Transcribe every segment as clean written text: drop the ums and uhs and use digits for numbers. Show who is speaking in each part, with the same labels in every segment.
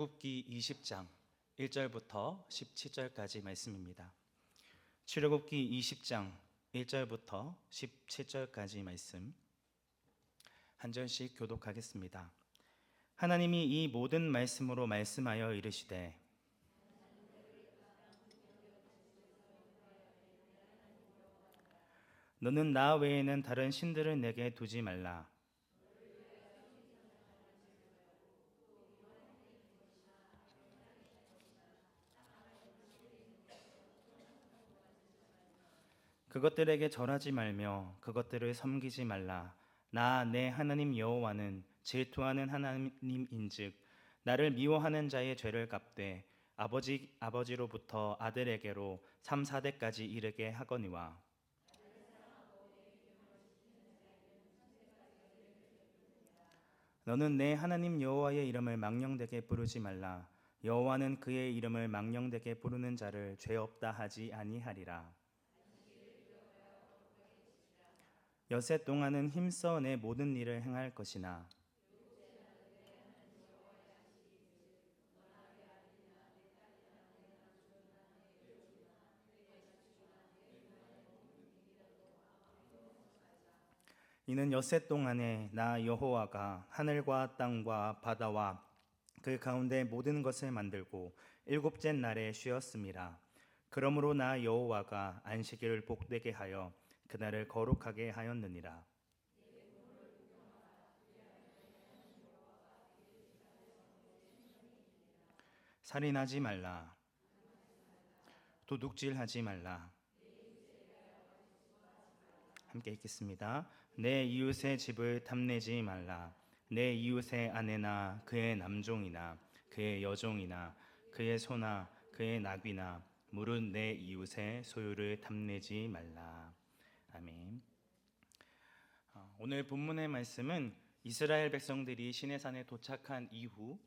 Speaker 1: 출애굽기 20장 1절부터 17절까지 말씀입니다. 출애굽기 20장 1절부터 17절까지 말씀 한 절씩 교독하겠습니다. 하나님이 이 모든 말씀으로 말씀하여 이르시되 너는 나 외에는 다른 신들을 내게 두지 말라. 그것들에게 절하지 말며 그것들을 섬기지 말라. 나 내 하나님 여호와는 질투하는 하나님인즉 나를 미워하는 자의 죄를 갚되 아버지로부터 아들에게로 3, 4대까지 이르게 하거니와 너는 내 하나님 여호와의 이름을 망령되게 부르지 말라. 여호와는 그의 이름을 망령되게 부르는 자를 죄 없다 하지 아니하리라. 엿새 동안은 힘써 내 모든 일을 행할 것이나 이는 엿새 동안에 나 여호와가 하늘과 땅과 바다와 그 가운데 모든 것을 만들고 일곱째 날에 쉬었음이라. 그러므로 나 여호와가 안식일을 복되게 하여 그날을 거룩하게 하였느니라. 살인하지 말라. 도둑질하지 말라. 함께 읽겠습니다. 내 이웃의 집을 탐내지 말라. 내 이웃의 아내나 그의 남종이나 그의 여종이나 그의 소나 그의 나귀나 무릇 내 이웃의 소유를 탐내지 말라. 아멘. 오늘 본문의 말씀은 이스라엘 백성들이 시내산에 도착한 이후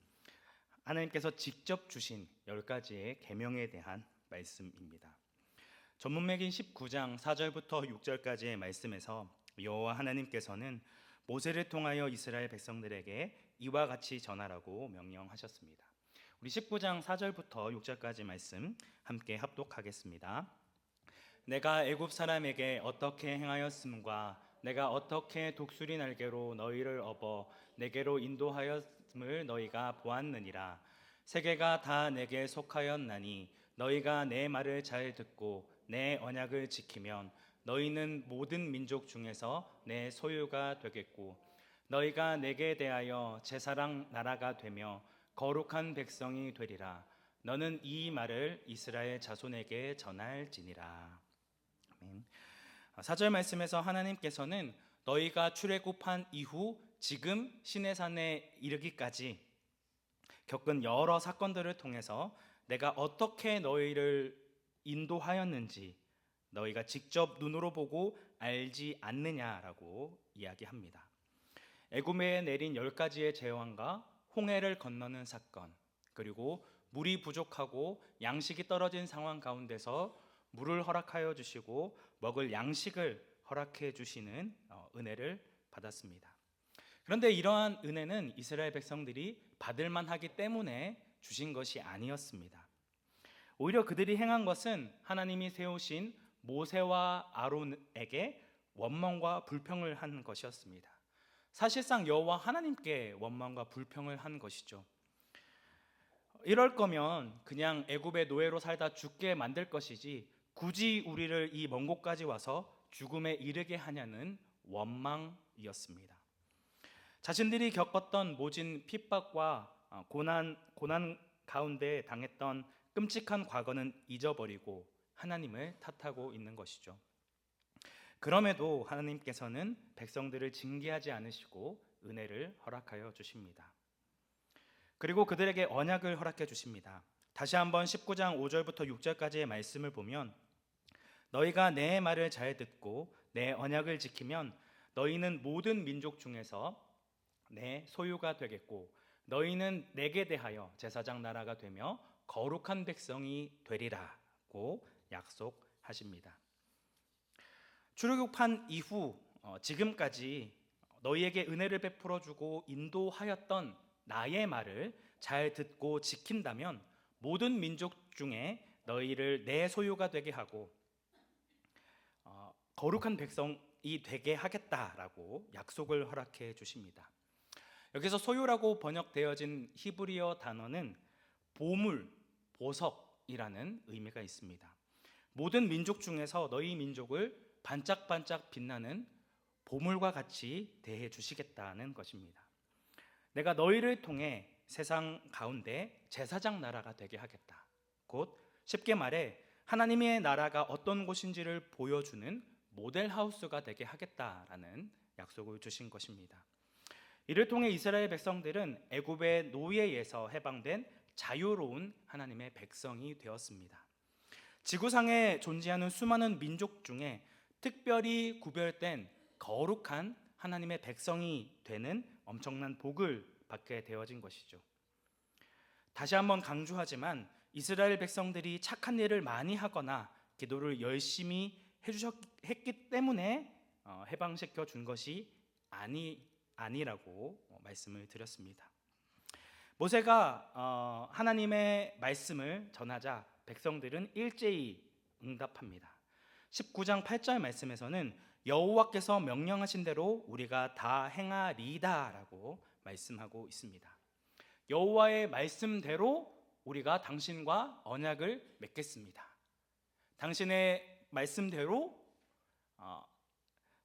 Speaker 1: 하나님께서 직접 주신 10가지의 계명에 대한 말씀입니다. 전문맥인 19장 4절부터 6절까지의 말씀에서 여호와 하나님께서는 모세를 통하여 이스라엘 백성들에게 이와 같이 전하라고 명령하셨습니다. 우리 19장 4절부터 6절까지 말씀 함께 합독하겠습니다. 내가 애굽 사람에게 어떻게 행하였음과 내가 어떻게 독수리 날개로 너희를 업어 내게로 인도하였음을 너희가 보았느니라. 세계가 다 내게 속하였나니 너희가 내 말을 잘 듣고 내 언약을 지키면 너희는 모든 민족 중에서 내 소유가 되겠고 너희가 내게 대하여 제사장 나라가 되며 거룩한 백성이 되리라. 너는 이 말을 이스라엘 자손에게 전할지니라. 아멘. 4절 말씀에서 하나님께서는 너희가 출애굽한 이후 지금 시내산에 이르기까지 겪은 여러 사건들을 통해서 내가 어떻게 너희를 인도하였는지 너희가 직접 눈으로 보고 알지 않느냐라고 이야기합니다. 애굽에 내린 10가지의 재앙과 홍해를 건너는 사건, 그리고 물이 부족하고 양식이 떨어진 상황 가운데서 물을 허락하여 주시고 먹을 양식을 허락해 주시는 은혜를 받았습니다. 그런데 이러한 은혜는 이스라엘 백성들이 받을 만하기 때문에 주신 것이 아니었습니다. 오히려 그들이 행한 것은 하나님이 세우신 모세와 아론에게 원망과 불평을 한 것이었습니다. 사실상 여호와 하나님께 원망과 불평을 한 것이죠. 이럴 거면 그냥 애굽의 노예로 살다 죽게 만들 것이지 굳이 우리를 이 먼 곳까지 와서 죽음에 이르게 하냐는 원망이었습니다. 자신들이 겪었던 모진 핍박과 고난 가운데 당했던 끔찍한 과거는 잊어버리고 하나님을 탓하고 있는 것이죠. 그럼에도 하나님께서는 백성들을 징계하지 않으시고 은혜를 허락하여 주십니다. 그리고 그들에게 언약을 허락해 주십니다. 다시 한번 19장 5절부터 6절까지의 말씀을 보면 너희가 내 말을 잘 듣고 내 언약을 지키면 너희는 모든 민족 중에서 내 소유가 되겠고 너희는 내게 대하여 제사장 나라가 되며 거룩한 백성이 되리라고 약속하십니다. 출애굽한 이후 지금까지 너희에게 은혜를 베풀어 주고 인도하였던 나의 말을 잘 듣고 지킨다면 모든 민족 중에 너희를 내 소유가 되게 하고 거룩한 백성이 되게 하겠다라고 약속을 허락해 주십니다. 여기서 소유라고 번역되어진 히브리어 단어는 보물, 보석이라는 의미가 있습니다. 모든 민족 중에서 너희 민족을 반짝반짝 빛나는 보물과 같이 대해 주시겠다는 것입니다. 내가 너희를 통해 세상 가운데 제사장 나라가 되게 하겠다. 곧 쉽게 말해 하나님의 나라가 어떤 곳인지를 보여주는 모델하우스가 되게 하겠다라는 약속을 주신 것입니다. 이를 통해 이스라엘 백성들은 애굽의 노예에서 해방된 자유로운 하나님의 백성이 되었습니다. 지구상에 존재하는 수많은 민족 중에 특별히 구별된 거룩한 하나님의 백성이 되는 엄청난 복을 받게 되어진 것이죠. 다시 한번 강조하지만 이스라엘 백성들이 착한 일을 많이 하거나 기도를 열심히 했기 때문에 해방시켜 준 것이 아니라고 말씀을 드렸습니다. 모세가 하나님의 말씀을 전하자 백성들은 일제히 응답합니다. 19장 8절 말씀에서는 여호와께서 명령하신 대로 우리가 다 행하리다라고 말씀하고 있습니다. 여호와의 말씀대로 우리가 당신과 언약을 맺겠습니다. 당신의 말씀대로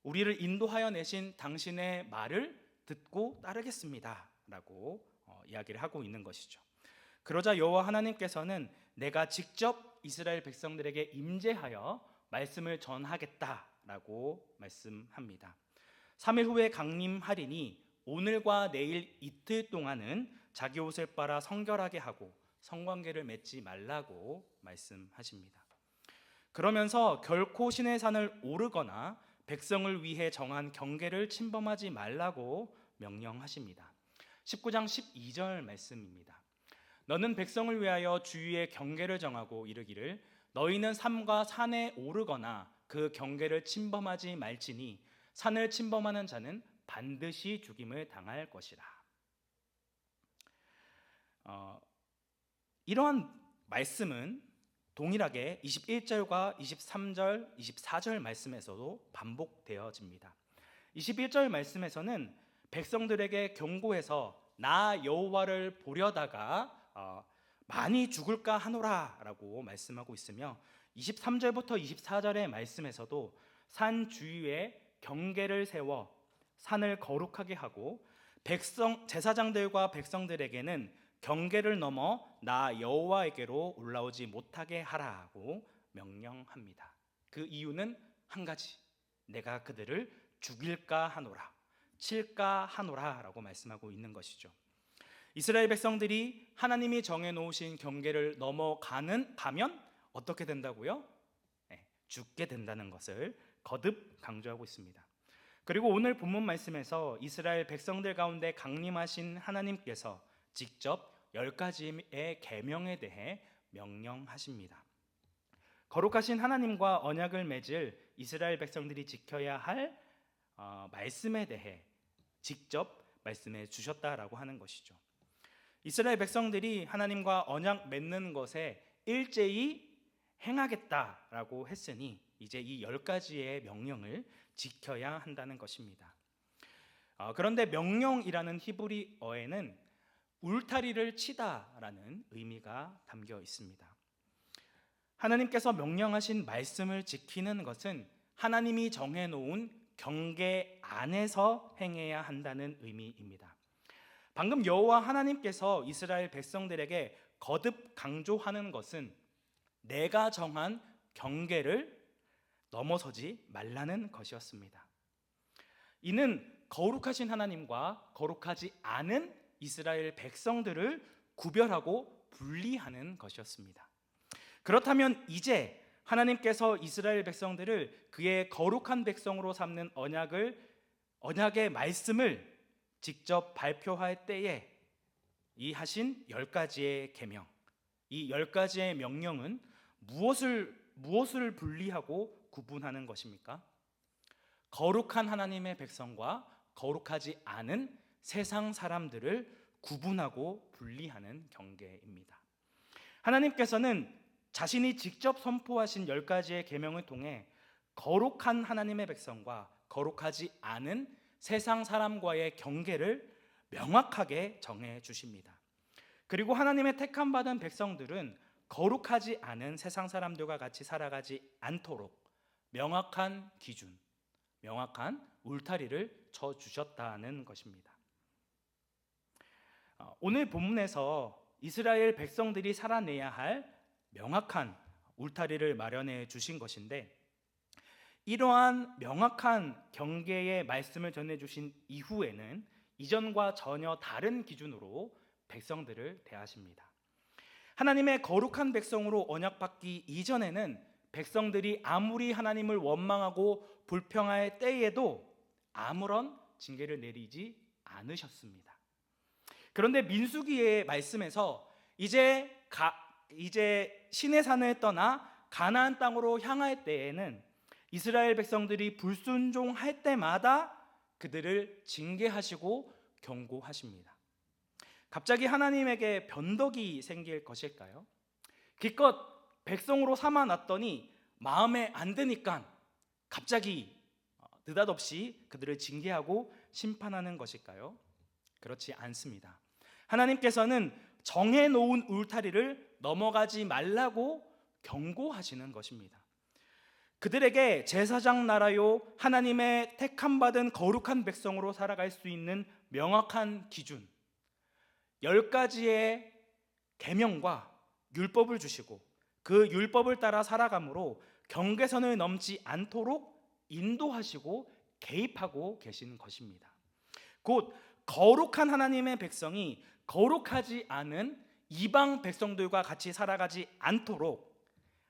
Speaker 1: 우리를 인도하여 내신 당신의 말을 듣고 따르겠습니다 라고 이야기를 하고 있는 것이죠. 그러자 여호와 하나님께서는 내가 직접 이스라엘 백성들에게 임재하여 말씀을 전하겠다라고 말씀합니다. 3일 후에 강림하리니 오늘과 내일 이틀 동안은 자기 옷을 빨아 성결하게 하고 성관계를 맺지 말라고 말씀하십니다. 그러면서 결코 시내 산을 오르거나 백성을 위해 정한 경계를 침범하지 말라고 명령하십니다. 19장 12절 말씀입니다. 너는 백성을 위하여 주위의 경계를 정하고 이르기를 너희는 산과 산에 오르거나 그 경계를 침범하지 말지니 산을 침범하는 자는 반드시 죽임을 당할 것이라. 이러한 말씀은 동일하게 21절과 23절, 24절 말씀에서도 반복되어집니다. 21절 말씀에서는 백성들에게 경고해서 나 여호와를 보려다가 많이 죽을까 하노라 라고 말씀하고 있으며 23절부터 24절의 말씀에서도 산 주위에 경계를 세워 산을 거룩하게 하고 제사장들과 백성들에게는 경계를 넘어 나 여호와에게로 올라오지 못하게 하라고 명령합니다. 그 이유는 한 가지, 내가 그들을 죽일까 하노라, 칠까 하노라 라고 말씀하고 있는 것이죠. 이스라엘 백성들이 하나님이 정해놓으신 경계를 넘어가면 어떻게 된다고요? 죽게 된다는 것을 거듭 강조하고 있습니다. 그리고 오늘 본문 말씀에서 이스라엘 백성들 가운데 강림하신 하나님께서 직접 10가지의 계명에 대해 명령하십니다. 거룩하신 하나님과 언약을 맺을 이스라엘 백성들이 지켜야 할 말씀에 대해 직접 말씀해 주셨다라고 하는 것이죠. 이스라엘 백성들이 하나님과 언약 맺는 것에 일제히 행하겠다라고 했으니 이제 이 10가지의 명령을 지켜야 한다는 것입니다. 그런데 명령이라는 히브리어에는 울타리를 치다라는 의미가 담겨 있습니다. 하나님께서 명령하신 말씀을 지키는 것은 하나님이 정해놓은 경계 안에서 행해야 한다는 의미입니다. 방금 여호와 하나님께서 이스라엘 백성들에게 거듭 강조하는 것은 내가 정한 경계를 넘어서지 말라는 것이었습니다. 이는 거룩하신 하나님과 거룩하지 않은 이스라엘 백성들을 구별하고 분리하는 것이었습니다. 그렇다면 이제 하나님께서 이스라엘 백성들을 그의 거룩한 백성으로 삼는 언약의 말씀을 직접 발표할 때에 이 하신 10가지의 계명, 이 10가지의 명령은 무엇을 분리하고 구분하는 것입니까? 거룩한 하나님의 백성과 거룩하지 않은 세상 사람들을 구분하고 분리하는 경계입니다. 하나님께서는 자신이 직접 선포하신 10가지의 계명을 통해 거룩한 하나님의 백성과 거룩하지 않은 세상 사람과의 경계를 명확하게 정해 주십니다. 그리고 하나님의 택함 받은 백성들은 거룩하지 않은 세상 사람들과 같이 살아가지 않도록 명확한 기준, 명확한 울타리를 쳐 주셨다는 것입니다. 오늘 본문에서 이스라엘 백성들이 살아내야 할 명확한 울타리를 마련해 주신 것인데, 이러한 명확한 경계의 말씀을 전해 주신 이후에는 이전과 전혀 다른 기준으로 백성들을 대하십니다. 하나님의 거룩한 백성으로 언약받기 이전에는 백성들이 아무리 하나님을 원망하고 불평할 때에도 아무런 징계를 내리지 않으셨습니다. 그런데 민수기의 말씀에서 이제 시내산을 떠나 가나안 땅으로 향할 때에는 이스라엘 백성들이 불순종할 때마다 그들을 징계하시고 경고하십니다. 갑자기 하나님에게 변덕이 생길 것일까요? 기껏 백성으로 삼아놨더니 마음에 안 드니까 갑자기 느닷없이 그들을 징계하고 심판하는 것일까요? 그렇지 않습니다. 하나님께서는 정해놓은 울타리를 넘어가지 말라고 경고하시는 것입니다. 그들에게 제사장 나라요, 하나님의 택함받은 거룩한 백성으로 살아갈 수 있는 명확한 기준, 10가지의 계명과 율법을 주시고 그 율법을 따라 살아감으로 경계선을 넘지 않도록 인도하시고 개입하고 계신 것입니다. 곧 거룩한 하나님의 백성이 거룩하지 않은 이방 백성들과 같이 살아가지 않도록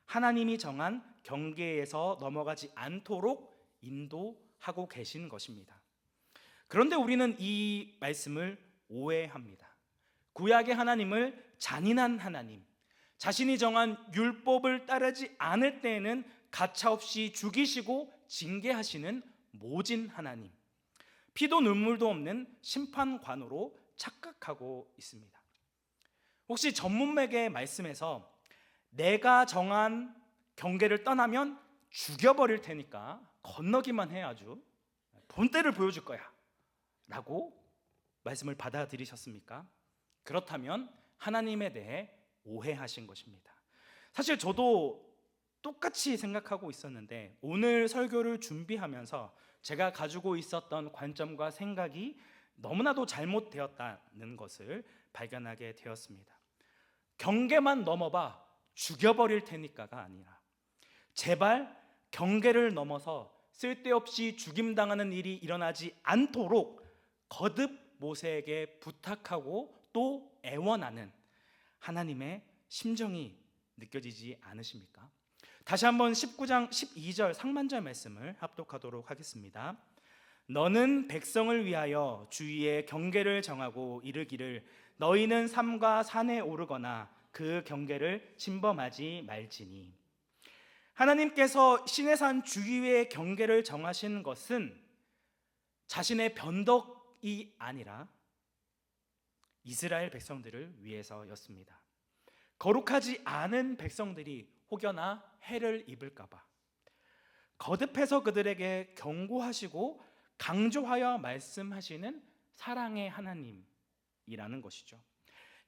Speaker 1: 하나님이 정한 경계에서 넘어가지 않도록 인도하고 계신 것입니다. 그런데 우리는 이 말씀을 오해합니다. 구약의 하나님을 잔인한 하나님, 자신이 정한 율법을 따르지 않을 때에는 가차없이 죽이시고 징계하시는 모진 하나님, 피도 눈물도 없는 심판관으로 착각하고 있습니다. 혹시 전문맥의 말씀에서 내가 정한 경계를 떠나면 죽여버릴 테니까 건너기만 해, 아주 본때를 보여줄 거야 라고 말씀을 받아들이셨습니까? 그렇다면 하나님에 대해 오해하신 것입니다. 사실 저도 똑같이 생각하고 있었는데 오늘 설교를 준비하면서 제가 가지고 있었던 관점과 생각이 너무나도 잘못되었다는 것을 발견하게 되었습니다. 경계만 넘어봐 죽여버릴 테니까가 아니라 제발 경계를 넘어서 쓸데없이 죽임당하는 일이 일어나지 않도록 거듭 모세에게 부탁하고 또 애원하는 하나님의 심정이 느껴지지 않으십니까? 다시 한번 19장 12절 상반절 말씀을 합독하도록 하겠습니다. 너는 백성을 위하여 주위의 경계를 정하고 이르기를 너희는 삼가 산에 오르거나 그 경계를 침범하지 말지니. 하나님께서 시내산 주위의 경계를 정하신 것은 자신의 변덕이 아니라 이스라엘 백성들을 위해서였습니다. 거룩하지 않은 백성들이 혹여나 해를 입을까 봐 거듭해서 그들에게 경고하시고 강조하여 말씀하시는 사랑의 하나님이라는 것이죠.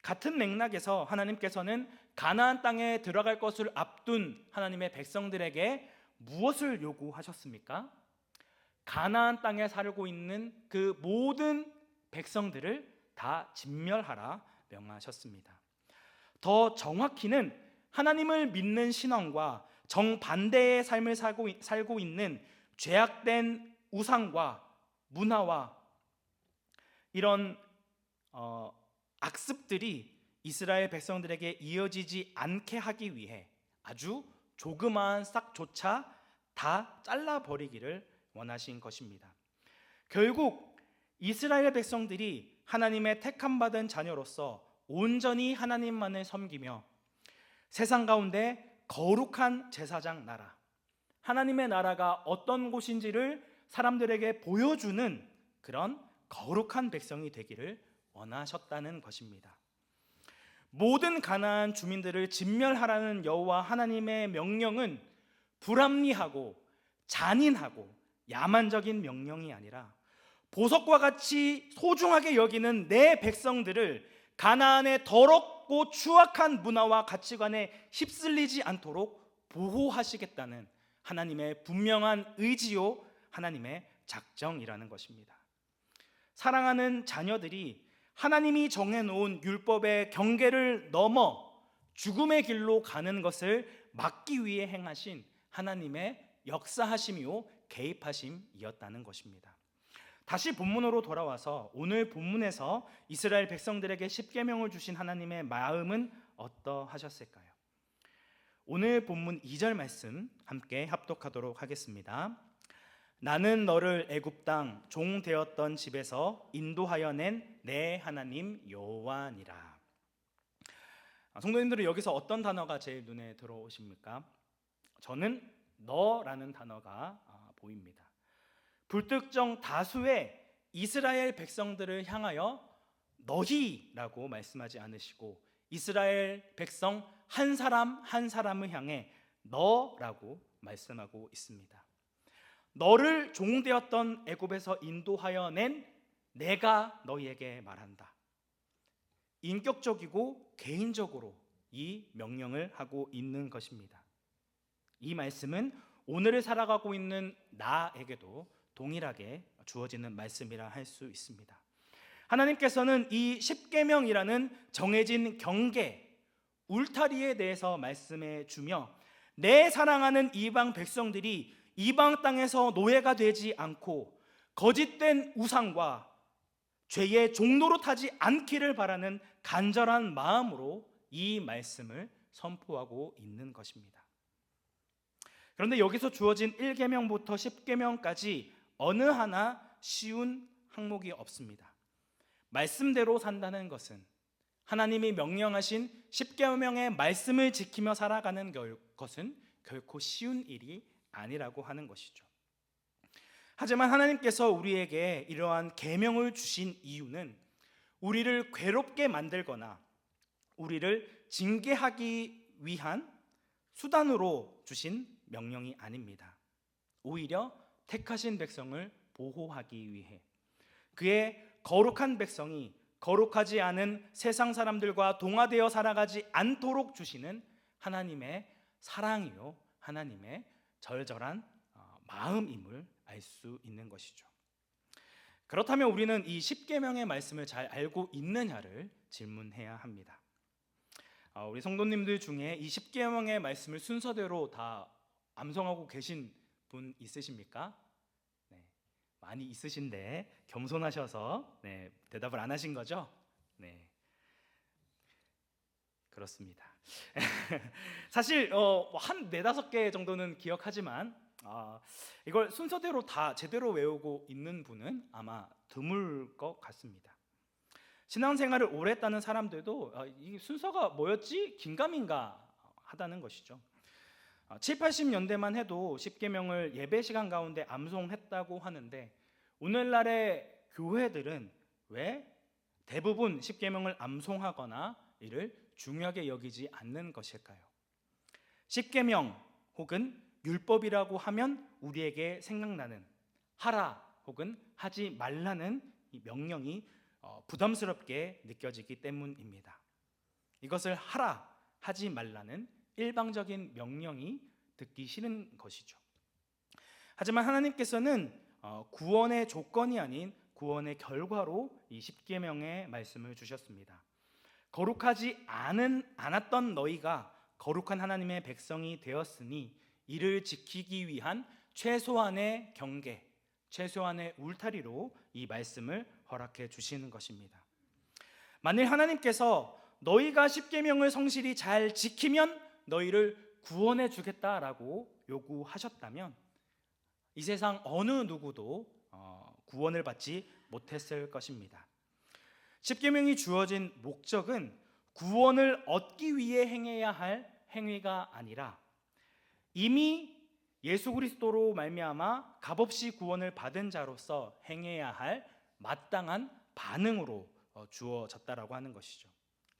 Speaker 1: 같은 맥락에서 하나님께서는 가나안 땅에 들어갈 것을 앞둔 하나님의 백성들에게 무엇을 요구하셨습니까? 가나안 땅에 살고 있는 그 모든 백성들을 다 진멸하라 명하셨습니다. 더 정확히는 하나님을 믿는 신앙과 정반대의 삶을 살고 있는 죄악된 우상과 문화와 이런 악습들이 이스라엘 백성들에게 이어지지 않게 하기 위해 아주 조그마한 싹조차 다 잘라버리기를 원하신 것입니다. 결국 이스라엘 백성들이 하나님의 택함받은 자녀로서 온전히 하나님만을 섬기며 세상 가운데 거룩한 제사장 나라, 하나님의 나라가 어떤 곳인지를 사람들에게 보여주는 그런 거룩한 백성이 되기를 원하셨다는 것입니다. 모든 가나안 주민들을 진멸하라는 여호와 하나님의 명령은 불합리하고 잔인하고 야만적인 명령이 아니라 보석과 같이 소중하게 여기는 내 백성들을 가나안의 더럽고 추악한 문화와 가치관에 휩쓸리지 않도록 보호하시겠다는 하나님의 분명한 의지요, 하나님의 작정이라는 것입니다. 사랑하는 자녀들이 하나님이 정해놓은 율법의 경계를 넘어 죽음의 길로 가는 것을 막기 위해 행하신 하나님의 역사하심이요 개입하심이었다는 것입니다. 다시 본문으로 돌아와서 오늘 본문에서 이스라엘 백성들에게 십계명을 주신 하나님의 마음은 어떠하셨을까요? 오늘 본문 2절 말씀 함께 합독하도록 하겠습니다. 나는 너를 애굽 땅 종 되었던 집에서 인도하여 낸 내 하나님 여호와니라. 성도님들은 여기서 어떤 단어가 제일 눈에 들어오십니까? 저는 너라는 단어가 보입니다. 불특정 다수의 이스라엘 백성들을 향하여 너희라고 말씀하지 않으시고 이스라엘 백성 한 사람 한 사람을 향해 너라고 말씀하고 있습니다. 너를 종되었던 애굽에서 인도하여 낸 내가 너희에게 말한다. 인격적이고 개인적으로 이 명령을 하고 있는 것입니다. 이 말씀은 오늘을 살아가고 있는 나에게도 동일하게 주어지는 말씀이라 할 수 있습니다. 하나님께서는 이 십계명이라는 정해진 경계, 울타리에 대해서 말씀해 주며 내 사랑하는 이방 백성들이 이방 땅에서 노예가 되지 않고 거짓된 우상과 죄의 종로로 타지 않기를 바라는 간절한 마음으로 이 말씀을 선포하고 있는 것입니다. 그런데 여기서 주어진 1계명부터 10계명까지 어느 하나 쉬운 항목이 없습니다. 말씀대로 산다는 것은 하나님이 명령하신 10계명의 말씀을 지키며 살아가는 것은 결코 쉬운 일이 아니라고 하는 것이죠. 하지만 하나님께서 우리에게 이러한 계명을 주신 이유는 우리를 괴롭게 만들거나 우리를 징계하기 위한 수단으로 주신 명령이 아닙니다. 오히려 택하신 백성을 보호하기 위해 그의 거룩한 백성이 거룩하지 않은 세상 사람들과 동화되어 살아가지 않도록 주시는 하나님의 사랑이요 하나님의 절절한 마음임을 알 수 있는 것이죠. 그렇다면 우리는 이 십계명의 말씀을 잘 알고 있느냐를 질문해야 합니다. 우리 성도님들 중에 이 십계명의 말씀을 순서대로 다 암송하고 계신 분 있으십니까? 네, 많이 있으신데 겸손하셔서 대답을 안 하신 거죠? 네, 그렇습니다. 사실 한 4-5개 정도는 기억하지만 이걸 순서대로 다 제대로 외우고 있는 분은 아마 드물 것 같습니다. 신앙생활을 오래 했다는 사람들도 이 순서가 뭐였지? 긴가민가 하다는 것이죠. 7, 80년대만 해도 십계명을 예배 시간 가운데 암송했다고 하는데 오늘날의 교회들은 왜 대부분 십계명을 암송하거나 이를 중요하게 여기지 않는 것일까요? 십계명 혹은 율법이라고 하면 우리에게 생각나는 하라 혹은 하지 말라는 이 명령이 부담스럽게 느껴지기 때문입니다. 이것을 하라, 하지 말라는 일방적인 명령이 듣기 싫은 것이죠. 하지만 하나님께서는 구원의 조건이 아닌 구원의 결과로 이 십계명의 말씀을 주셨습니다. 거룩하지 않았던 너희가 거룩한 하나님의 백성이 되었으니 이를 지키기 위한 최소한의 경계, 최소한의 울타리로 이 말씀을 허락해 주시는 것입니다. 만일 하나님께서 너희가 십계명을 성실히 잘 지키면 너희를 구원해 주겠다라고 요구하셨다면 이 세상 어느 누구도 구원을 받지 못했을 것입니다. 십계명이 주어진 목적은 구원을 얻기 위해 행해야 할 행위가 아니라 이미 예수 그리스도로 말미암아 값없이 구원을 받은 자로서 행해야 할 마땅한 반응으로 주어졌다라고 하는 것이죠.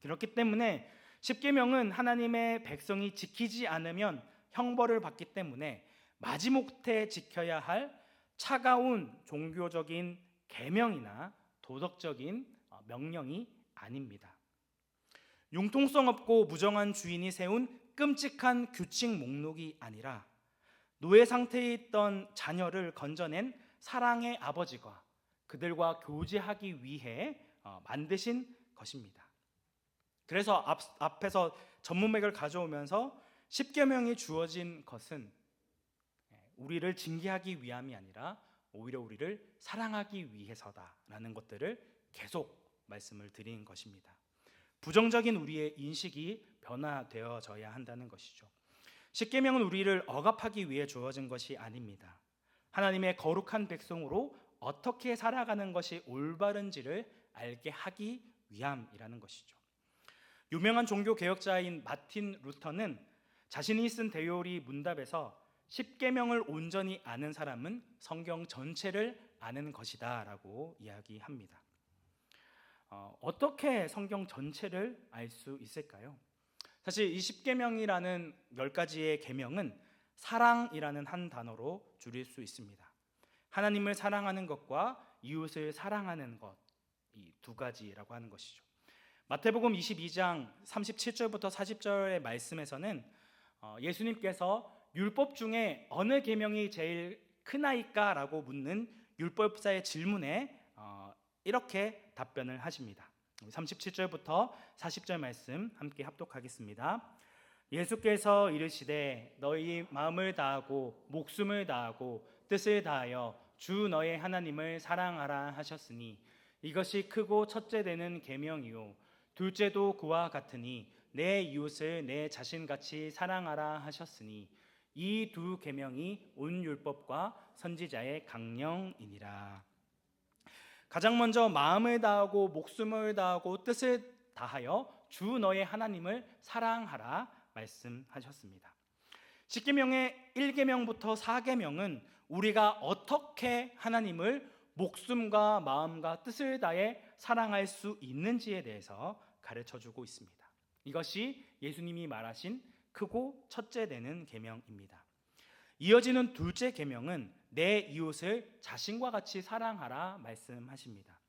Speaker 1: 그렇기 때문에 십계명은 하나님의 백성이 지키지 않으면 형벌을 받기 때문에 마지못해 지켜야 할 차가운 종교적인 계명이나 도덕적인 명령이 아닙니다. 융통성 없고 무정한 주인이 세운 끔찍한 규칙 목록이 아니라 노예 상태에 있던 자녀를 건져낸 사랑의 아버지가 그들과 교제하기 위해 만드신 것입니다. 그래서 앞에서 전문맥을 가져오면서 십계명이 주어진 것은 우리를 징계하기 위함이 아니라 오히려 우리를 사랑하기 위해서다라는 것들을 계속 말씀을 드린 것입니다. 부정적인 우리의 인식이 변화되어져야 한다는 것이죠. 십계명은 우리를 억압하기 위해 주어진 것이 아닙니다. 하나님의 거룩한 백성으로 어떻게 살아가는 것이 올바른지를 알게 하기 위함이라는 것이죠. 유명한 종교 개혁자인 마틴 루터는 자신이 쓴 데요리 문답에서 십계명을 온전히 아는 사람은 성경 전체를 아는 것이다라고 이야기합니다. 어떻게 성경 전체를 알 수 있을까요? 사실 이 십계명이라는 10가지의 계명은 사랑이라는 한 단어로 줄일 수 있습니다. 하나님을 사랑하는 것과 이웃을 사랑하는 것, 이 두 가지라고 하는 것이죠. 마태복음 22장 37절부터 40절의 말씀에서는 예수님께서 율법 중에 어느 계명이 제일 크나이까라고 묻는 율법사의 질문에 이렇게 답변을 하십니다. 37절부터 40절 말씀 함께 합독하겠습니다. 예수께서 이르시되 너희 마음을 다하고 목숨을 다하고 뜻을 다하여 주 너의 하나님을 사랑하라 하셨으니 이것이 크고 첫째 되는 계명이요 둘째도 그와 같으니 내 이웃을 내 자신같이 사랑하라 하셨으니 이 두 계명이 온 율법과 선지자의 강령이니라. 가장 먼저 마음을 다하고 목숨을 다하고 뜻을 다하여 주 너의 하나님을 사랑하라 말씀하셨습니다. 십계명의 1계명부터 4계명은 우리가 어떻게 하나님을 목숨과 마음과 뜻을 다해 사랑할 수 있는지에 대해서 가르쳐주고 있습니다. 이것이 예수님이 말하신 크고 첫째 되는 계명입니다. 이어지는 둘째 계명은 내 이웃을 자신과 같이 사랑하라 말씀하십니다.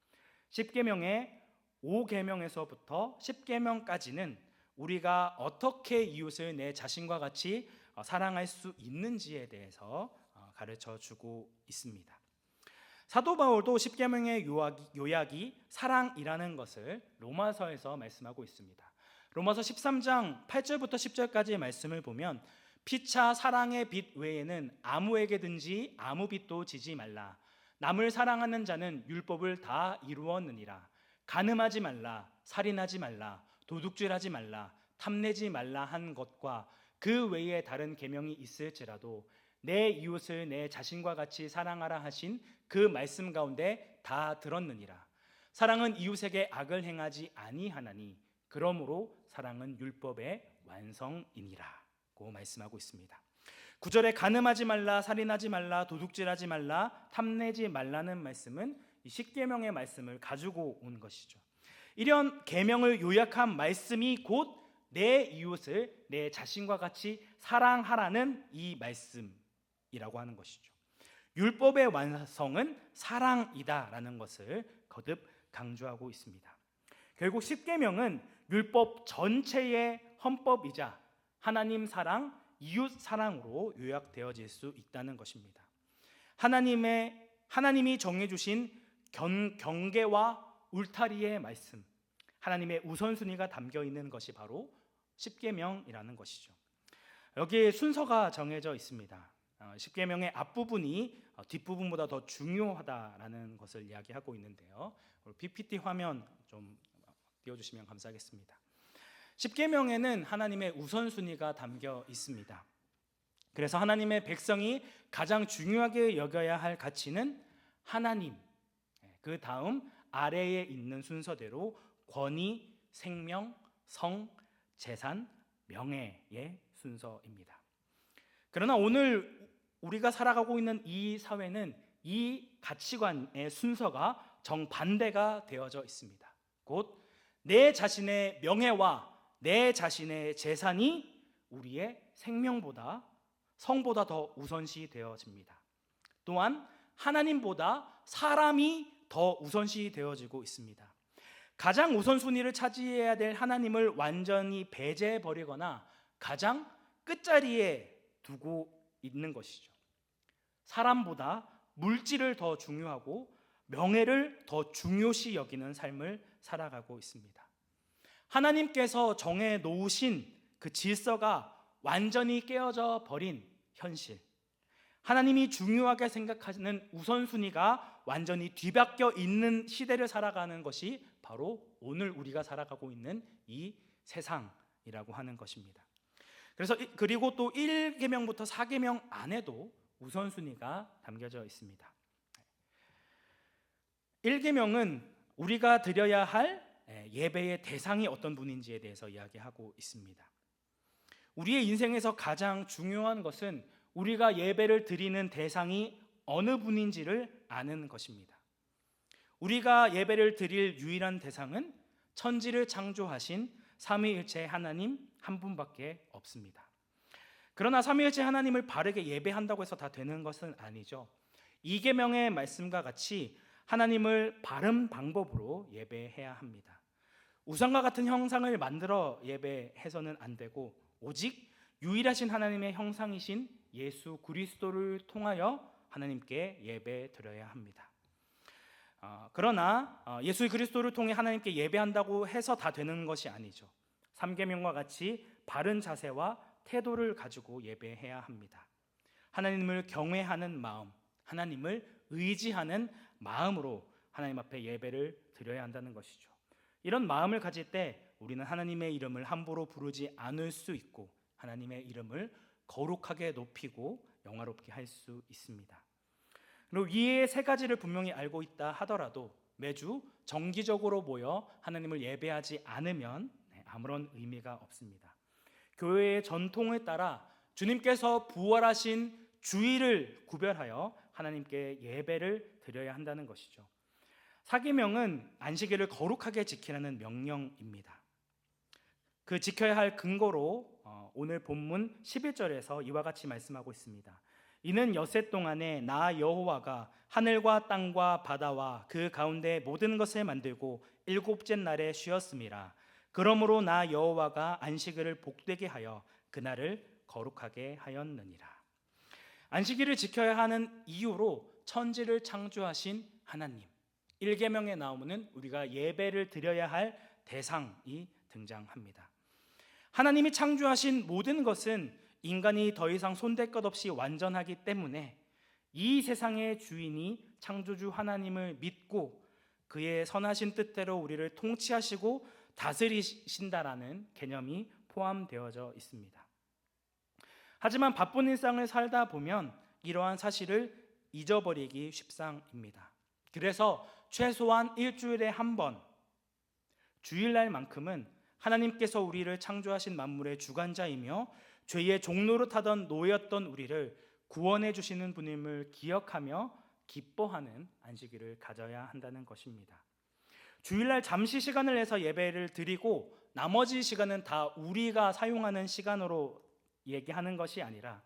Speaker 1: 10계명의 5계명에서부터 10계명까지는 우리가 어떻게 이웃을 내 자신과 같이 사랑할 수 있는지에 대해서 가르쳐 주고 있습니다. 사도 바울도 10계명의 요약이 사랑이라는 것을 로마서에서 말씀하고 있습니다. 로마서 13장 8절부터 10절까지의 말씀을 보면 피차 사랑의 빚 외에는 아무에게든지 아무 빚도 지지 말라. 남을 사랑하는 자는 율법을 다 이루었느니라. 간음하지 말라, 살인하지 말라, 도둑질하지 말라, 탐내지 말라 한 것과 그 외에 다른 계명이 있을지라도 내 이웃을 내 자신과 같이 사랑하라 하신 그 말씀 가운데 다 들었느니라. 사랑은 이웃에게 악을 행하지 아니하나니 그러므로 사랑은 율법의 완성이니라고 말씀하고 있습니다. 9절에 간음하지 말라, 살인하지 말라, 도둑질하지 말라, 탐내지 말라는 말씀은 이 십계명의 말씀을 가지고 온 것이죠. 이런 계명을 요약한 말씀이 곧 내 이웃을 내 자신과 같이 사랑하라는 이 말씀이라고 하는 것이죠. 율법의 완성은 사랑이다라는 것을 거듭 강조하고 있습니다. 결국 십계명은 율법 전체의 헌법이자 하나님 사랑, 이웃 사랑으로 요약되어질 수 있다는 것입니다. 하나님이 정해주신 경계와 울타리의 말씀, 하나님의 우선순위가 담겨 있는 것이 바로 십계명이라는 것이죠. 여기에 순서가 정해져 있습니다. 십계명의 앞부분이 뒷부분보다 더 중요하다라는 것을 이야기하고 있는데요. PPT 화면 좀 띄워주시면 감사하겠습니다. 십계명에는 하나님의 우선순위가 담겨 있습니다. 그래서 하나님의 백성이 가장 중요하게 여겨야 할 가치는 하나님, 그 다음 아래에 있는 순서대로 권위, 생명, 성, 재산, 명예의 순서입니다. 그러나 오늘 우리가 살아가고 있는 이 사회는 이 가치관의 순서가 정반대가 되어져 있습니다.
Speaker 2: 곧 내 자신의 명예와 내 자신의 재산이 우리의 생명보다 성보다 더 우선시 되어집니다. 또한 하나님보다 사람이 더 우선시 되어지고 있습니다. 가장 우선순위를 차지해야 될 하나님을 완전히 배제해 버리거나 가장 끝자리에 두고 있는 것이죠. 사람보다 물질을 더 중요하고 명예를 더 중요시 여기는 삶을 살아가고 있습니다. 하나님께서 정해 놓으신 그 질서가 완전히 깨어져 버린 현실, 하나님이 중요하게 생각하는 우선순위가 완전히 뒤바뀌어 있는 시대를 살아가는 것이 바로 오늘 우리가 살아가고 있는 이 세상이라고 하는 것입니다. 그리고 또 1계명부터 4계명 안에도 우선순위가 담겨져 있습니다. 1계명은 우리가 드려야 할 예배의 대상이 어떤 분인지에 대해서 이야기하고 있습니다. 우리의 인생에서 가장 중요한 것은 우리가 예배를 드리는 대상이 어느 분인지를 아는 것입니다. 우리가 예배를 드릴 유일한 대상은 천지를 창조하신 삼위일체 하나님 한 분밖에 없습니다. 그러나 삼위일체 하나님을 바르게 예배한다고 해서 다 되는 것은 아니죠. 2계명의 말씀과 같이 하나님을 바른 방법으로 예배해야 합니다. 우상과 같은 형상을 만들어 예배해서는 안 되고 오직 유일하신 하나님의 형상이신 예수 그리스도를 통하여 하나님께 예배 드려야 합니다. 그러나 예수 그리스도를 통해 하나님께 예배한다고 해서 다 되는 것이 아니죠. 3계명과 같이 바른 자세와 태도를 가지고 예배해야 합니다. 하나님을 경외하는 마음, 하나님을 의지하는 마음으로 하나님 앞에 예배를 드려야 한다는 것이죠. 이런 마음을 가질 때 우리는 하나님의 이름을 함부로 부르지 않을 수 있고 하나님의 이름을 거룩하게 높이고 영화롭게 할 수 있습니다. 그리고 이의 세 가지를 분명히 알고 있다 하더라도 매주 정기적으로 모여 하나님을 예배하지 않으면 아무런 의미가 없습니다. 교회의 전통에 따라 주님께서 부활하신 주일을 구별하여 하나님께 예배를 드려야 한다는 것이죠. 4계명은 안식일을 거룩하게 지키라는 명령입니다. 그 지켜야 할 근거로 오늘 본문 11절에서 이와 같이 말씀하고 있습니다. 이는 엿새 동안에 나 여호와가 하늘과 땅과 바다와 그 가운데 모든 것을 만들고 일곱째 날에 쉬었음이라. 그러므로 나 여호와가 안식일을 복되게 하여 그날을 거룩하게 하였느니라. 안식일을 지켜야 하는 이유로 천지를 창조하신 하나님, 1계명에 나오는 우리가 예배를 드려야 할 대상이 등장합니다. 하나님이 창조하신 모든 것은 인간이 더 이상 손댈 것 없이 완전하기 때문에 이 세상의 주인이 창조주 하나님을 믿고 그의 선하신 뜻대로 우리를 통치하시고 다스리신다라는 개념이 포함되어져 있습니다. 하지만 바쁜 일상을 살다 보면 이러한 사실을 잊어버리기 십상입니다. 그래서 최소한 일주일에 한 번, 주일날만큼은 하나님께서 우리를 창조하신 만물의 주관자이며 죄의 종노릇하던 노예였던 우리를 구원해 주시는 분임을 기억하며 기뻐하는 안식일을 가져야 한다는 것입니다. 주일날 잠시 시간을 내서 예배를 드리고 나머지 시간은 다 우리가 사용하는 시간으로 얘기하는 것이 아니라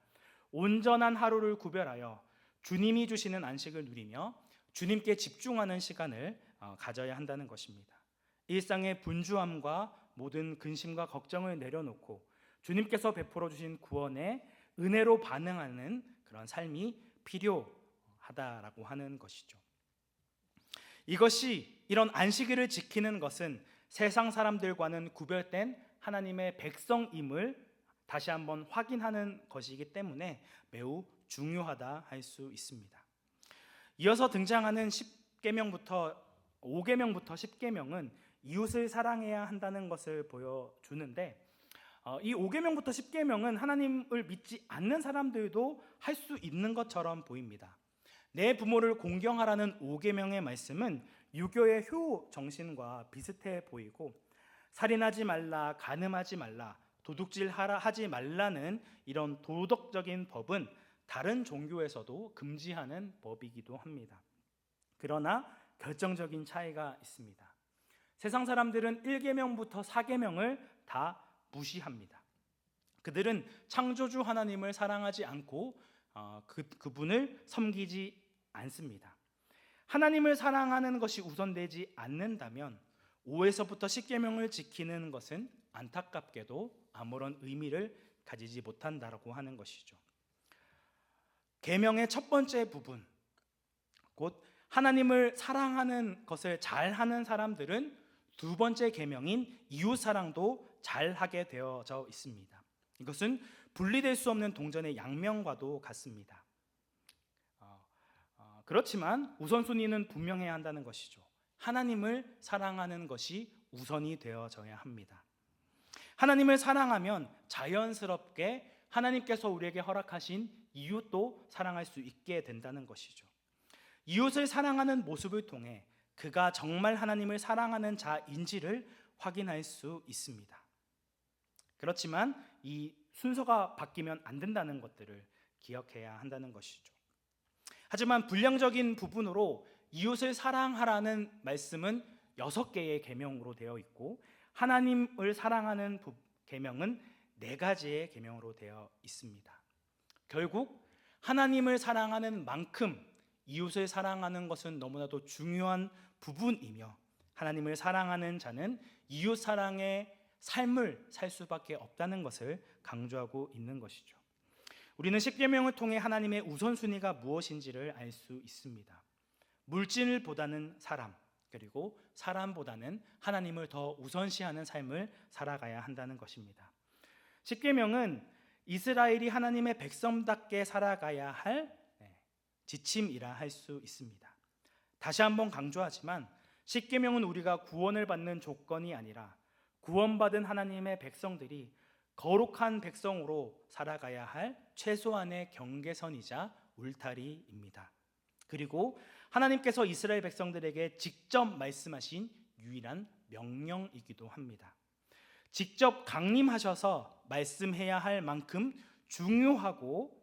Speaker 2: 온전한 하루를 구별하여 주님이 주시는 안식을 누리며 주님께 집중하는 시간을 가져야 한다는 것입니다. 일상의 분주함과 모든 근심과 걱정을 내려놓고 주님께서 베풀어 주신 구원의 은혜로 반응하는 그런 삶이 필요하다라고 하는 것이죠. 이것이 이런 안식일을 지키는 것은 세상 사람들과는 구별된 하나님의 백성임을 다시 한번 확인하는 것이기 때문에 매우 중요하다 할 수 있습니다. 이어서 등장하는 5계명부터 10계명은 이웃을 사랑해야 한다는 것을 보여주는데 이 5계명부터 10계명은 하나님을 믿지 않는 사람들도 할 수 있는 것처럼 보입니다. 내 부모를 공경하라는 5계명의 말씀은 유교의 효 정신과 비슷해 보이고 살인하지 말라, 간음하지 말라, 도둑질하지 말라는 이런 도덕적인 법은 다른 종교에서도 금지하는 법이기도 합니다. 그러나 결정적인 차이가 있습니다. 세상 사람들은 1계명부터 4계명을 다 무시합니다. 그들은 창조주 하나님을 사랑하지 않고 그분을 섬기지 않습니다. 하나님을 사랑하는 것이 우선되지 않는다면 5에서부터 10계명을 지키는 것은 안타깝게도 아무런 의미를 가지지 못한다라고 하는 것이죠. 계명의 첫 번째 부분, 곧 하나님을 사랑하는 것을 잘하는 사람들은 두 번째 계명인 이웃 사랑도 잘하게 되어져 있습니다. 이것은 분리될 수 없는 동전의 양면과도 같습니다. 그렇지만 우선순위는 분명해야 한다는 것이죠. 하나님을 사랑하는 것이 우선이 되어져야 합니다. 하나님을 사랑하면 자연스럽게 하나님께서 우리에게 허락하신 이웃도 사랑할 수 있게 된다는 것이죠. 이웃을 사랑하는 모습을 통해 그가 정말 하나님을 사랑하는 자인지를 확인할 수 있습니다. 그렇지만 이 순서가 바뀌면 안 된다는 것들을 기억해야 한다는 것이죠. 하지만 분량적인 부분으로 이웃을 사랑하라는 말씀은 6개의 계명으로 되어 있고 하나님을 사랑하는 계명은 4가지의 계명으로 되어 있습니다. 결국 하나님을 사랑하는 만큼 이웃을 사랑하는 것은 너무나도 중요한 부분이며 하나님을 사랑하는 자는 이웃 사랑의 삶을 살 수밖에 없다는 것을 강조하고 있는 것이죠. 우리는 10계명을 통해 하나님의 우선순위가 무엇인지를 알 수 있습니다. 물질보다는 사람, 그리고 사람보다는 하나님을 더 우선시하는 삶을 살아가야 한다는 것입니다. 10계명은 이스라엘이 하나님의 백성답게 살아가야 할 지침이라 할 수 있습니다. 다시 한번 강조하지만 10계명은 우리가 구원을 받는 조건이 아니라 구원받은 하나님의 백성들이 거룩한 백성으로 살아가야 할 최소한의 경계선이자 울타리입니다. 그리고 하나님께서 이스라엘 백성들에게 직접 말씀하신 유일한 명령이기도 합니다. 직접 강림하셔서 말씀해야 할 만큼 중요하고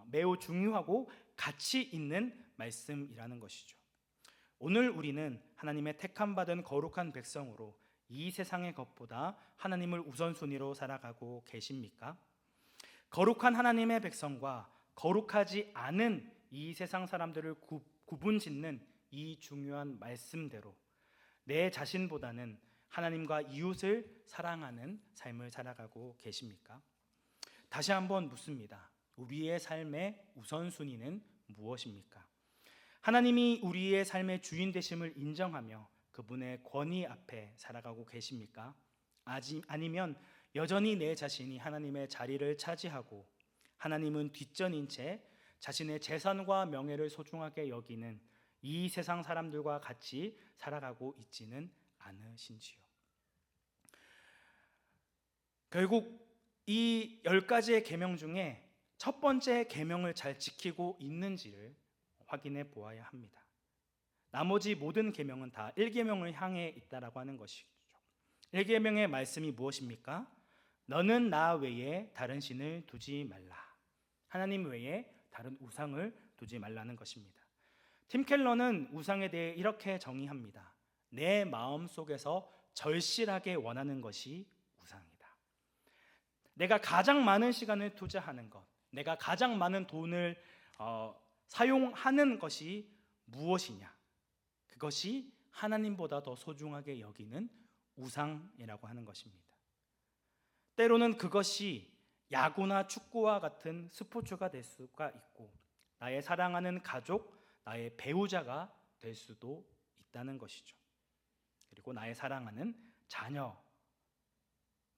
Speaker 2: 매우 중요하고 가치 있는 말씀이라는 것이죠. 오늘 우리는 하나님의 택함받은 거룩한 백성으로 이 세상의 것보다 하나님을 우선순위로 살아가고 계십니까? 거룩한 하나님의 백성과 거룩하지 않은 이 세상 사람들을 구분짓는 이 중요한 말씀대로 내 자신보다는 하나님과 이웃을 사랑하는 삶을 살아가고 계십니까? 다시 한번 묻습니다. 우리의 삶의 우선순위는 무엇입니까? 하나님이 우리의 삶의 주인 되심을 인정하며 그분의 권위 앞에 살아가고 계십니까? 아니면 여전히 내 자신이 하나님의 자리를 차지하고 하나님은 뒷전인 채 자신의 재산과 명예를 소중하게 여기는 이 세상 사람들과 같이 살아가고 있지는 않으신지요? 결국 이 10가지의 계명 중에 첫 번째 계명을 잘 지키고 있는지를 확인해 보아야 합니다. 나머지 모든 계명은 다 1계명을 향해 있다라고 하는 것이죠. 1계명의 말씀이 무엇입니까? 너는 나 외에 다른 신을 두지 말라. 하나님 외에 다른 우상을 두지 말라는 것입니다. 팀 켈러는 우상에 대해 이렇게 정의합니다. 내 마음 속에서 절실하게 원하는 것이 우상이다. 내가 가장 많은 시간을 투자하는 것, 내가 가장 많은 돈을 사용하는 것이 무엇이냐? 그것이 하나님보다 더 소중하게 여기는 우상이라고 하는 것입니다. 때로는 그것이 야구나 축구와 같은 스포츠가 될 수가 있고 나의 사랑하는 가족, 나의 배우자가 될 수도 있다는 것이죠. 그리고 나의 사랑하는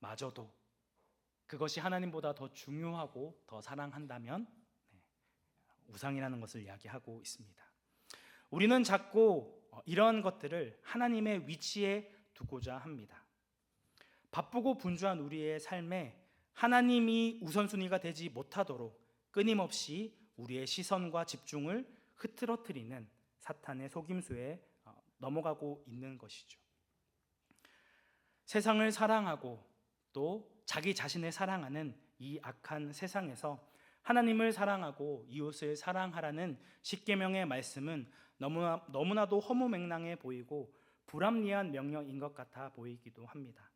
Speaker 2: 자녀마저도 그것이 하나님보다 더 중요하고 더 사랑한다면 우상이라는 것을 이야기하고 있습니다. 우리는 자꾸 이런 것들을 하나님의 위치에 두고자 합니다. 바쁘고 분주한 우리의 삶에 하나님이 우선순위가 되지 못하도록 끊임없이 우리의 시선과 집중을 흐트러뜨리는 사탄의 속임수에 넘어가고 있는 것이죠. 세상을 사랑하고 또 자기 자신을 사랑하는 이 악한 세상에서 하나님을 사랑하고 이웃을 사랑하라는 십계명의 말씀은 너무나도 허무맹랑해 보이고 불합리한 명령인 것 같아 보이기도 합니다.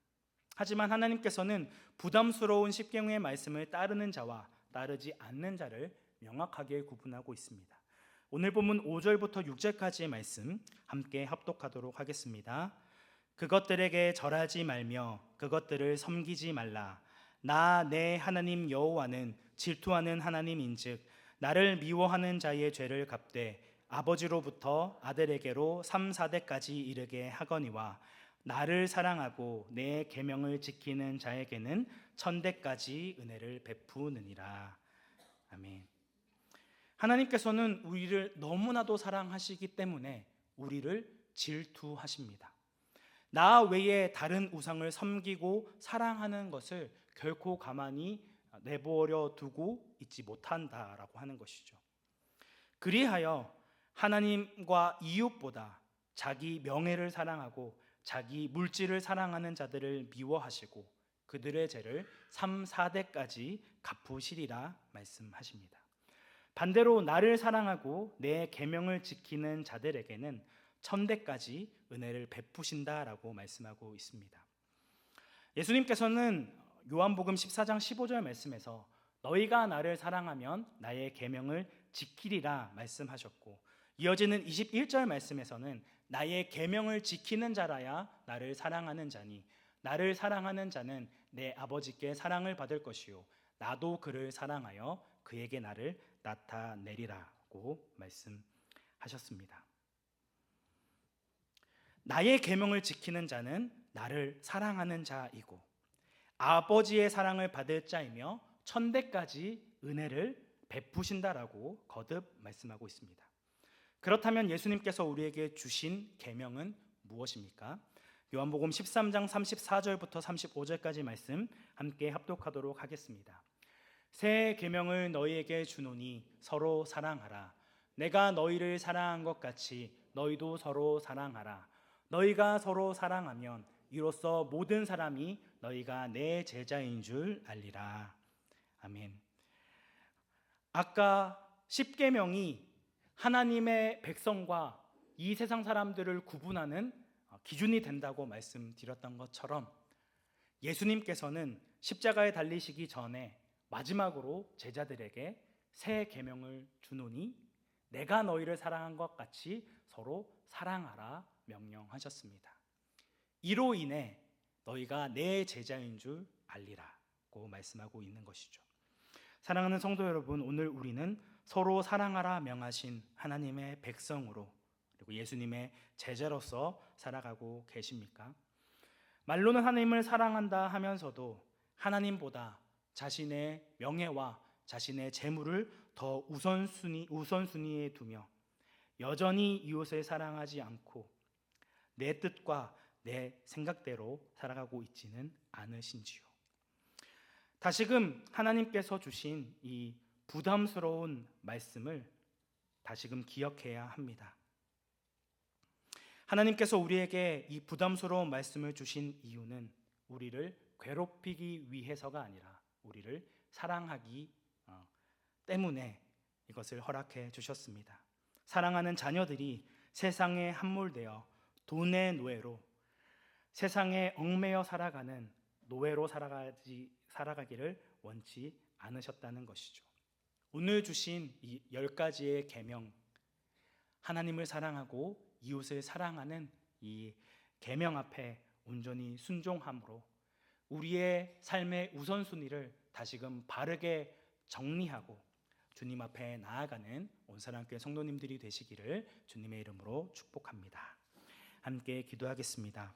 Speaker 2: 하지만 하나님께서는 부담스러운 십계명의 말씀을 따르는 자와 따르지 않는 자를 명확하게 구분하고 있습니다. 오늘 본문 5절부터 6절까지의 말씀 함께 합독하도록 하겠습니다. 그것들에게 절하지 말며 그것들을 섬기지 말라. 나 내 하나님 여호와는 질투하는 하나님인즉 나를 미워하는 자의 죄를 갚되 아버지로부터 아들에게로 3, 4대까지 이르게 하거니와 나를 사랑하고 내 계명을 지키는 자에게는 1000대까지 은혜를 베푸느니라. 아멘. 하나님께서는 우리를 너무나도 사랑하시기 때문에 우리를 질투하십니다. 나 외에 다른 우상을 섬기고 사랑하는 것을 결코 가만히 내버려 두고 있지 못한다라고 하는 것이죠. 그리하여 하나님과 이웃보다 자기 명예를 사랑하고 자기 물질을 사랑하는 자들을 미워하시고 그들의 죄를 3, 4대까지 갚으시리라 말씀하십니다. 반대로 나를 사랑하고 내 계명을 지키는 자들에게는 1000대까지 은혜를 베푸신다라고 말씀하고 있습니다. 예수님께서는 요한복음 14장 15절 말씀에서 너희가 나를 사랑하면 나의 계명을 지키리라 말씀하셨고, 이어지는 21절 말씀에서는 나의 계명을 지키는 자라야 나를 사랑하는 자니 나를 사랑하는 자는 내 아버지께 사랑을 받을 것이요 나도 그를 사랑하여 그에게 나를 나타내리라고 말씀하셨습니다. 나의 계명을 지키는 자는 나를 사랑하는 자이고 아버지의 사랑을 받을 자이며 1000대까지 은혜를 베푸신다라고 거듭 말씀하고 있습니다. 그렇다면 예수님께서 우리에게 주신 계명은 무엇입니까? 요한복음 13장 34절부터 35절까지 말씀 함께 합독하도록 하겠습니다. 새 계명을 너희에게 주노니 서로 사랑하라. 내가 너희를 사랑한 것 같이 너희도 서로 사랑하라. 너희가 서로 사랑하면 이로써 모든 사람이 너희가 내 제자인 줄 알리라. 아멘. 아까 십계명이 하나님의 백성과 이 세상 사람들을 구분하는 기준이 된다고 말씀드렸던 것처럼 예수님께서는 십자가에 달리시기 전에 마지막으로 제자들에게 새 계명을 주노니 내가 너희를 사랑한 것 같이 서로 사랑하라 명령하셨습니다. 이로 인해 너희가 내 제자인 줄 알리라고 말씀하고 있는 것이죠. 사랑하는 성도 여러분, 오늘 우리는 서로 사랑하라 명하신 하나님의 백성으로 그리고 예수님의 제자로서 살아가고 계십니까? 말로는 하나님을 사랑한다 하면서도 하나님보다 자신의 명예와 자신의 재물을 더 우선순위에 두며 여전히 이웃을 사랑하지 않고 내 뜻과 내 생각대로 살아가고 있지는 않으신지요? 다시금 하나님께서 주신 이 부담스러운 말씀을 다시금 기억해야 합니다. 하나님께서 우리에게 이 부담스러운 말씀을 주신 이유는 우리를 괴롭히기 위해서가 아니라 우리를 사랑하기 때문에 이것을 허락해 주셨습니다. 사랑하는 자녀들이 세상에 함몰되어 돈의 노예로 세상에 얽매여 살아가는 노예로 살아가기를 원치 않으셨다는 것이죠. 오늘 주신 이 10가지의 계명, 하나님을 사랑하고 이웃을 사랑하는 이 계명 앞에 온전히 순종함으로 우리의 삶의 우선순위를 다시금 바르게 정리하고 주님 앞에 나아가는 온사랑교회 성도님들이 되시기를 주님의 이름으로 축복합니다. 함께 기도하겠습니다.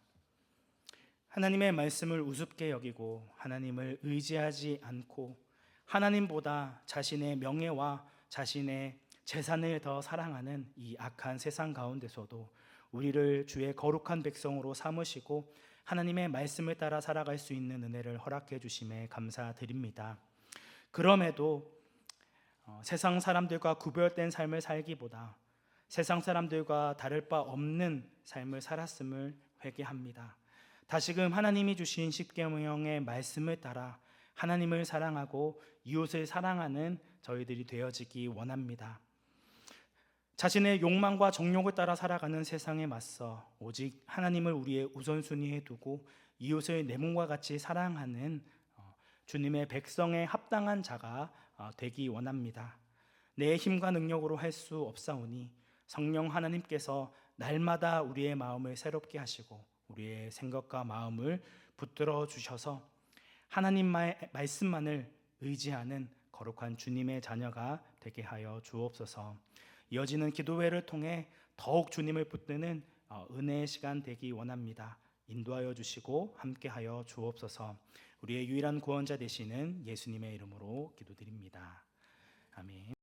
Speaker 2: 하나님의 말씀을 우습게 여기고 하나님을 의지하지 않고 하나님보다 자신의 명예와 자신의 재산을 더 사랑하는 이 악한 세상 가운데서도 우리를 주의 거룩한 백성으로 삼으시고 하나님의 말씀을 따라 살아갈 수 있는 은혜를 허락해 주심에 감사드립니다. 그럼에도 세상 사람들과 구별된 삶을 살기보다 세상 사람들과 다를 바 없는 삶을 살았음을 회개합니다. 다시금 하나님이 주신 십계명의 말씀을 따라 하나님을 사랑하고 이웃을 사랑하는 저희들이 되어지기 원합니다. 자신의 욕망과 정욕을 따라 살아가는 세상에 맞서 오직 하나님을 우리의 우선순위에 두고 이웃을 내 몸과 같이 사랑하는 주님의 백성에 합당한 자가 되기 원합니다. 내 힘과 능력으로 할 수 없사오니 성령 하나님께서 날마다 우리의 마음을 새롭게 하시고 우리의 생각과 마음을 붙들어 주셔서 하나님의 말씀만을 의지하는 거룩한 주님의 자녀가 되게 하여 주옵소서. 이어지는 기도회를 통해 더욱 주님을 붙드는 은혜의 시간 되기 원합니다. 인도하여 주시고 함께하여 주옵소서. 우리의 유일한 구원자 되시는 예수님의 이름으로 기도드립니다. 아멘.